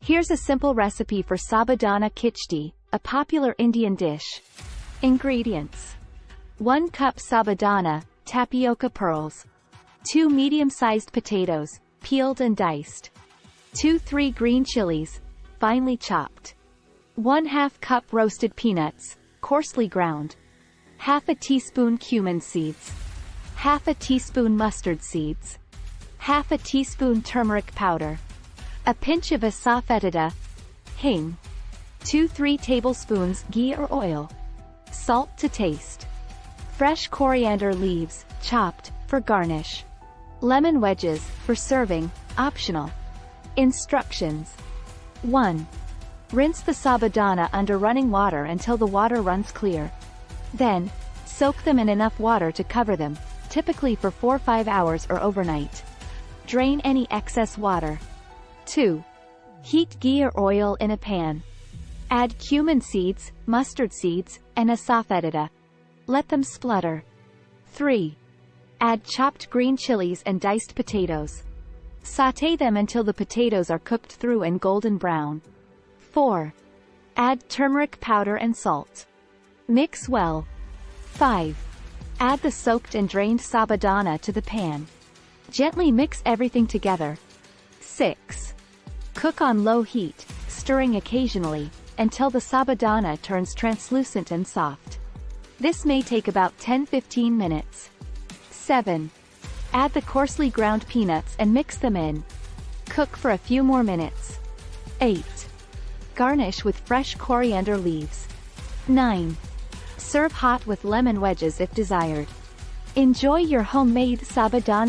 Here's a simple recipe for Sabudana Khichdi, a popular Indian dish. Ingredients: 1 cup sabudana, tapioca pearls. 2 medium-sized potatoes, peeled and diced. 2-3 green chilies, finely chopped. 1/2 cup roasted peanuts, coarsely ground. 1/2 teaspoon cumin seeds. 1/2 teaspoon mustard seeds. 1/2 teaspoon turmeric powder. A pinch of asafoetida, hing. 2-3 tablespoons ghee or oil. Salt to taste. Fresh coriander leaves, chopped, for garnish. Lemon wedges, for serving, optional. Instructions. 1. Rinse the sabudana under running water until the water runs clear. Then, soak them in enough water to cover them, typically for 4-5 hours or overnight. Drain any excess water. 2. Heat ghee or oil in a pan. Add cumin seeds, mustard seeds, and asafoetida. Let them splutter. 3. Add chopped green chilies and diced potatoes. Sauté them until the potatoes are cooked through and golden brown. 4. Add turmeric powder and salt. Mix well. 5. Add the soaked and drained sabudana to the pan. Gently mix everything together. 6. Cook on low heat, stirring occasionally, until the sabudana turns translucent and soft. This may take about 10-15 minutes. 7. Add the coarsely ground peanuts and mix them in. Cook for a few more minutes. 8. Garnish with fresh coriander leaves. 9. Serve hot with lemon wedges if desired. Enjoy your homemade sabudana